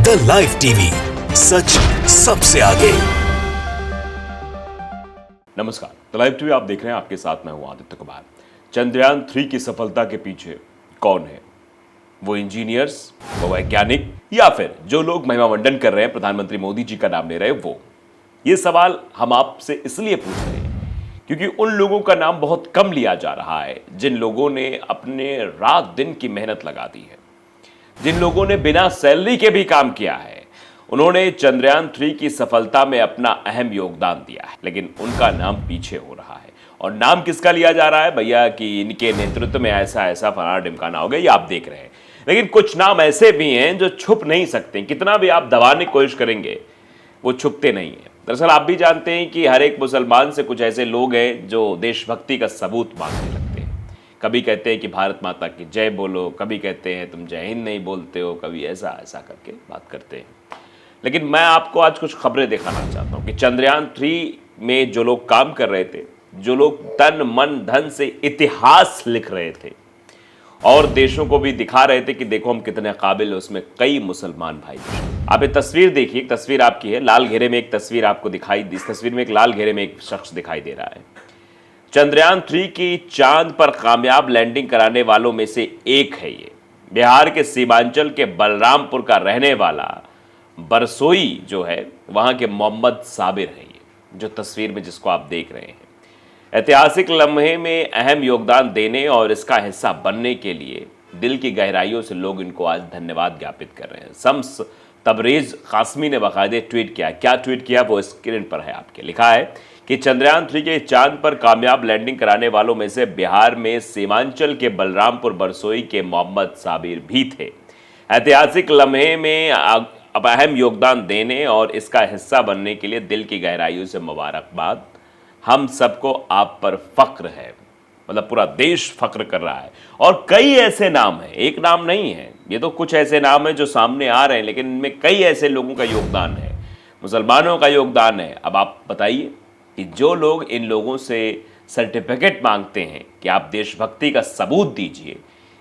The live TV, सच सबसे आगे। नमस्कार, द लाइव टीवी आप देख रहे हैं। आपके साथ मैं हूं आदित्य कुमार। चंद्रयान 3 की सफलता के पीछे कौन है? वो इंजीनियर्स, वो वैज्ञानिक, या फिर जो लोग महिमामंडन कर रहे हैं, प्रधानमंत्री मोदी जी का नाम ले रहे हैं वो? ये सवाल हम आपसे इसलिए पूछ रहे हैं क्योंकि उन लोगों का नाम बहुत कम लिया जा रहा है जिन लोगों ने अपने रात दिन की मेहनत लगा दी है, जिन लोगों ने बिना सैलरी के भी काम किया है। उन्होंने चंद्रयान 3 की सफलता में अपना अहम योगदान दिया है, लेकिन उनका नाम पीछे हो रहा है। और नाम किसका लिया जा रहा है भैया कि इनके नेतृत्व में ऐसा ऐसा फलाना ढिमकाना हो गया, ये आप देख रहे हैं। लेकिन कुछ नाम ऐसे भी हैं जो छुप नहीं सकते, कितना भी आप दबाने की कोशिश करेंगे वो छुपते नहीं है। दरअसल आप भी जानते हैं कि हर एक मुसलमान से कुछ ऐसे लोग हैं जो देशभक्ति का सबूत मांगने लगते हैं। कभी कहते हैं कि भारत माता की जय बोलो, कभी कहते हैं तुम जय हिंद नहीं बोलते हो, कभी ऐसा ऐसा करके बात करते हैं। लेकिन मैं आपको आज कुछ खबरें दिखाना चाहता हूं कि चंद्रयान 3 में जो लोग काम कर रहे थे, जो लोग तन मन धन से इतिहास लिख रहे थे और देशों को भी दिखा रहे थे कि देखो हम कितने काबिल, उसमें कई मुसलमान भाई थे। आप ये तस्वीर देखिए, एक तस्वीर आपकी है, लाल घेरे में एक तस्वीर आपको दिखाई, इस तस्वीर में एक लाल घेरे में एक शख्स दिखाई दे रहा है। चंद्रयान 3 की चांद पर कामयाब लैंडिंग कराने वालों में से एक है ये। बिहार के सीमांचल के बलरामपुर का रहने वाला बरसोई जो है, वहां के मोहम्मद साबिर है ये, जो तस्वीर में जिसको आप देख रहे हैं। ऐतिहासिक लम्हे में अहम योगदान देने और इसका हिस्सा बनने के लिए दिल की गहराइयों से लोग इनको आज धन्यवाद ज्ञापित कर रहे हैं। शम्स तबरेज कासमी ने बाकायदे ट्वीट किया। क्या ट्वीट किया वो स्क्रीन पर है आपके। लिखा है कि चंद्रयान 3 के चांद पर कामयाब लैंडिंग कराने वालों में से बिहार में सीमांचल के बलरामपुर बरसोई के मोहम्मद साबिर भी थे। ऐतिहासिक लम्हे में अब अहम योगदान देने और इसका हिस्सा बनने के लिए दिल की गहराइयों से मुबारकबाद। हम सबको आप पर फक्र है, मतलब पूरा देश फक्र कर रहा है। और कई ऐसे नाम हैं, एक नाम नहीं है, ये तो कुछ ऐसे नाम हैं जो सामने आ रहे हैं, लेकिन इनमें कई ऐसे लोगों का योगदान है, मुसलमानों का योगदान है। अब आप बताइए कि जो लोग इन लोगों से सर्टिफिकेट मांगते हैं कि आप देशभक्ति का सबूत दीजिए,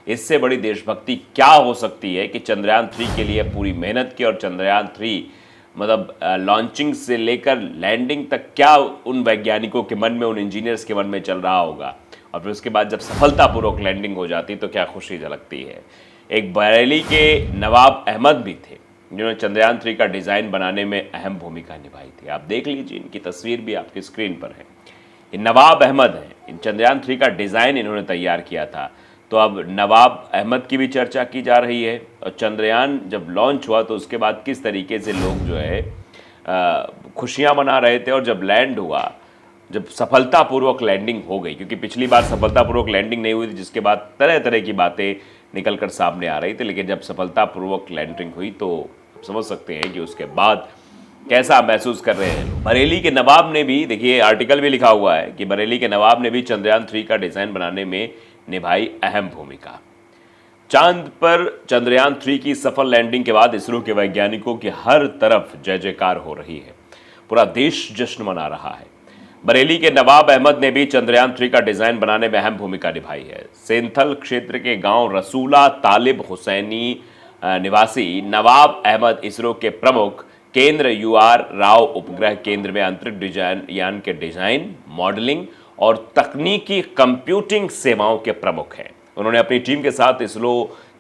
इससे बड़ी देशभक्ति क्या हो सकती है कि चंद्रयान 3 के लिए पूरी मेहनत की। और चंद्रयान 3 मतलब लॉन्चिंग से लेकर लैंडिंग तक क्या उन वैज्ञानिकों के मन में, उन इंजीनियर्स के मन में चल रहा होगा। और फिर उसके बाद जब सफलतापूर्वक लैंडिंग हो जाती तो क्या खुशी झलकती है। एक बरेली के नवाब अहमद भी थे जिन्होंने चंद्रयान 3 का डिज़ाइन बनाने में अहम भूमिका निभाई थी। आप देख लीजिए, इनकी तस्वीर भी आपकी स्क्रीन पर है। ये नवाब अहमद हैं, इन चंद्रयान 3 का डिज़ाइन इन्होंने तैयार किया था। तो अब नवाब अहमद की भी चर्चा की जा रही है। और चंद्रयान जब लॉन्च हुआ तो उसके बाद किस तरीके से लोग जो है खुशियां मना रहे थे। और जब लैंड हुआ, जब सफलतापूर्वक लैंडिंग हो गई, क्योंकि पिछली बार सफलतापूर्वक लैंडिंग नहीं हुई थी, जिसके बाद तरह तरह की बातें निकल कर सामने आ रही थी, लेकिन जब सफलतापूर्वक लैंडिंग हुई तो समझ सकते हैं कि उसके बाद कैसा महसूस कर रहे हैं। बरेली के नवाब ने भी, देखिए आर्टिकल भी लिखा हुआ है कि बरेली के नवाब ने भी चंद्रयान 3 का डिज़ाइन बनाने में निभाई अहम भूमिका। चांद पर चंद्रयान 3 की सफल लैंडिंग के बाद इसरो के वैज्ञानिकों की हर तरफ जय जयकार हो रही है, पूरा देश जश्न मना रहा है। बरेली के नवाब अहमद ने भी चंद्रयान 3 का डिजाइन बनाने में अहम भूमिका निभाई है। सेंथल क्षेत्र के गांव रसूला तालिब हुसैनी निवासी नवाब अहमद इसरो के प्रमुख केंद्र UR राव उपग्रह केंद्र में अंतरिक्ष डिजाइन यान के डिजाइन, मॉडलिंग और तकनीकी कंप्यूटिंग सेवाओं के प्रमुख हैं। उन्होंने अपनी टीम के साथ इसरो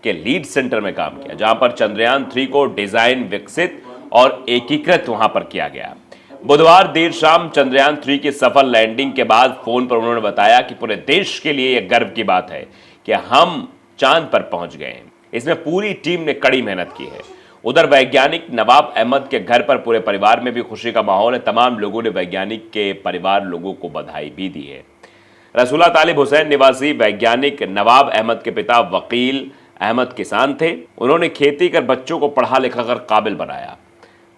के लीड सेंटर में काम किया, जहां पर चंद्रयान 3 को डिजाइन विकसित और एकीकृत वहां पर किया गया। बुधवार देर शाम चंद्रयान 3 की सफल लैंडिंग के बाद फोन पर उन्होंने बताया कि पूरे देश के लिए यह गर्व की बात है कि हम चांद पर पहुंच गए हैं। इसमें पूरी टीम ने कड़ी मेहनत की है। उधर वैज्ञानिक नवाब अहमद के घर पर पूरे परिवार में भी खुशी का माहौल है। तमाम लोगों ने वैज्ञानिक के परिवार लोगों को बधाई भी दी है। रसूला तालिब हुसैन निवासी वैज्ञानिक नवाब अहमद के पिता वकील अहमद किसान थे। उन्होंने खेती कर बच्चों को पढ़ा लिखा कर काबिल बनाया।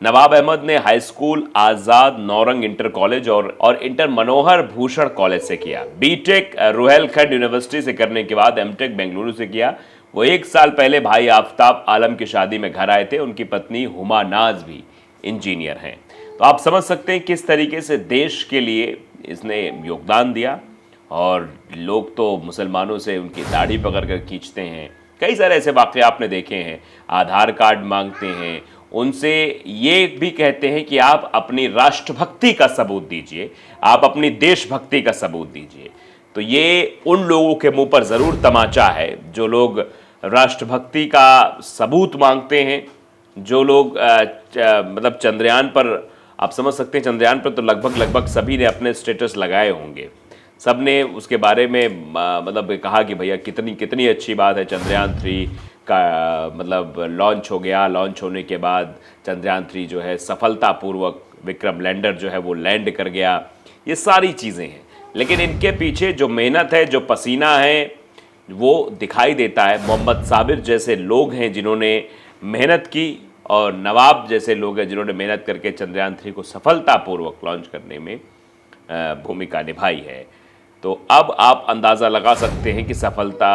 नवाब अहमद ने हाई स्कूल आज़ाद नौरंग इंटर कॉलेज और इंटर मनोहर भूषण कॉलेज से किया। बीटेक रुहेलखंड यूनिवर्सिटी से करने के बाद एमटेक बेंगलुरु से किया। वो 1 साल पहले भाई आफ्ताब आलम की शादी में घर आए थे। उनकी पत्नी हुमा नाज भी इंजीनियर हैं। तो आप समझ सकते हैं किस तरीके से देश के लिए इसने योगदान दिया। और लोग तो मुसलमानों से उनकी दाढ़ी पकड़ कर खींचते हैं। कई सारे ऐसे वाक़े आपने देखे हैं, आधार कार्ड मांगते हैं, उनसे ये भी कहते हैं कि आप अपनी राष्ट्रभक्ति का सबूत दीजिए, आप अपनी देशभक्ति का सबूत दीजिए। तो ये उन लोगों के मुंह पर ज़रूर तमाचा है जो लोग राष्ट्रभक्ति का सबूत मांगते हैं, जो लोग मतलब चंद्रयान पर, आप समझ सकते हैं चंद्रयान पर तो लगभग सभी ने अपने स्टेटस लगाए होंगे, सब ने उसके बारे में मतलब कहा कि भैया कितनी अच्छी बात है, चंद्रयान 3 का मतलब लॉन्च हो गया, लॉन्च होने के बाद चंद्रयान 3 जो है सफलतापूर्वक विक्रम लैंडर जो है वो लैंड कर गया। ये सारी चीज़ें हैं, लेकिन इनके पीछे जो मेहनत है, जो पसीना है, वो दिखाई देता है। मोहम्मद साबिर जैसे लोग हैं जिन्होंने मेहनत की, और नवाब जैसे लोग हैं जिन्होंने मेहनत करके चंद्रयान 3 को सफलतापूर्वक लॉन्च करने में भूमिका निभाई है। तो अब आप अंदाज़ा लगा सकते हैं कि सफलता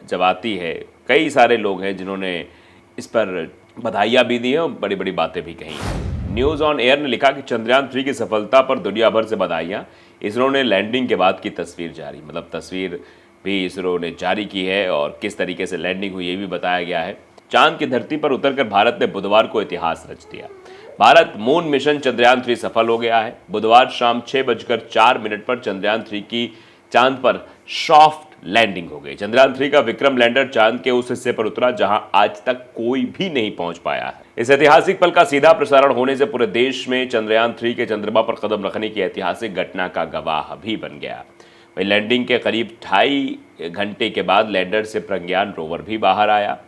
जब आती है, कई सारे लोग हैं जिन्होंने इस पर बधाइयाँ भी दी हैं और बड़ी बड़ी बातें भी कही हैं। न्यूज़ ऑन एयर ने लिखा कि चंद्रयान 3 की सफलता पर दुनिया भर से बधाइयाँ। इसरो ने लैंडिंग के बाद की तस्वीर जारी, मतलब तस्वीर भी इसरो ने जारी की है और किस तरीके से लैंडिंग हुई ये भी बताया गया है। चांद की धरती पर उतरकर भारत ने बुधवार को इतिहास रच दिया। भारत मून मिशन चंद्रयान 3 सफल हो गया है। बुधवार शाम 6:04 पर चंद्रयान 3 की चांद पर सॉफ्ट लैंडिंग हो गई। चंद्रयान 3 का विक्रम लैंडर चांद के उस हिस्से पर उतरा जहां आज तक कोई भी नहीं पहुंच पाया है। इस ऐतिहासिक पल का सीधा प्रसारण होने से पूरे देश में चंद्रयान 3 के चंद्रमा पर कदम रखने की ऐतिहासिक घटना का गवाह भी बन गया। वही लैंडिंग के करीब 2.5 घंटे के बाद लैंडर से प्रज्ञान रोवर भी बाहर आया।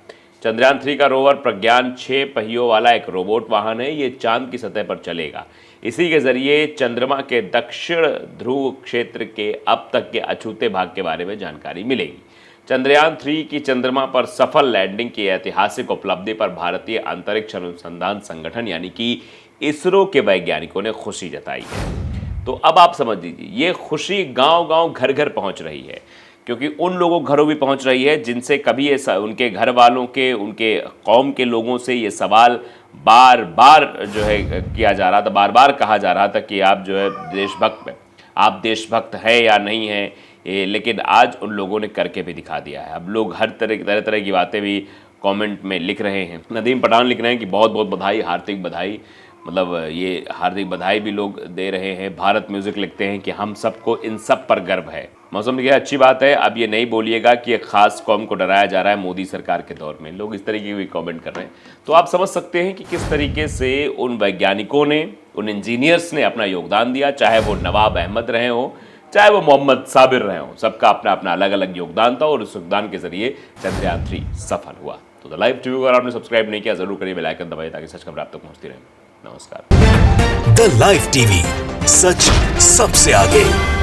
चंद्रयान 3 का रोवर प्रज्ञान 6 पहियों वाला एक रोबोट वाहन है। ये चांद की सतह पर चलेगा। इसी के जरिए चंद्रमा के दक्षिण ध्रुव क्षेत्र के अब तक के अछूते भाग के बारे में जानकारी मिलेगी। चंद्रयान 3 की चंद्रमा पर सफल लैंडिंग की ऐतिहासिक उपलब्धि पर भारतीय अंतरिक्ष अनुसंधान संगठन यानी कि इसरो के वैज्ञानिकों ने खुशी जताई है। तो अब आप समझ लीजिए, ये खुशी गांव-गांव, घर-घर पहुंच रही है, क्योंकि उन लोगों घरों भी पहुंच रही है जिनसे कभी ये उनके घर वालों के, उनके कौम के लोगों से ये सवाल बार बार जो है किया जा रहा था, बार बार कहा जा रहा था कि आप जो है देशभक्त है या नहीं है। लेकिन आज उन लोगों ने करके भी दिखा दिया है। अब लोग हर तरह की बातें भी कमेंट में लिख रहे हैं। नदीम पठान लिख रहे हैं कि बहुत बहुत बधाई, हार्दिक बधाई, मतलब ये हार्दिक बधाई भी लोग दे रहे हैं। भारत म्यूजिक लिखते हैं कि हम सबको इन सब पर गर्व है। मौसम की अच्छी बात है। अब ये नहीं बोलिएगा कि एक खास कौम को डराया जा रहा है मोदी सरकार के दौर में। लोग इस तरीके की कमेंट कर रहे हैं। तो आप समझ सकते हैं कि किस तरीके से उन वैज्ञानिकों ने, उन इंजीनियर्स ने अपना योगदान दिया, चाहे वो नवाब अहमद रहे हो, चाहे वो मोहम्मद साबिर रहे हो। सबका अपना अपना अलग अलग योगदान था और उस योगदान के जरिए चंद्रयान 3 सफल हुआ। तो द लाइव टीवी को अगर आपने सब्सक्राइब नहीं किया जरूर करिए, बेल आइकन दबाइए ताकि सच खबर आप तक पहुंचती रहे। नमस्कार। द लाइव टीवी, सच सबसे आगे।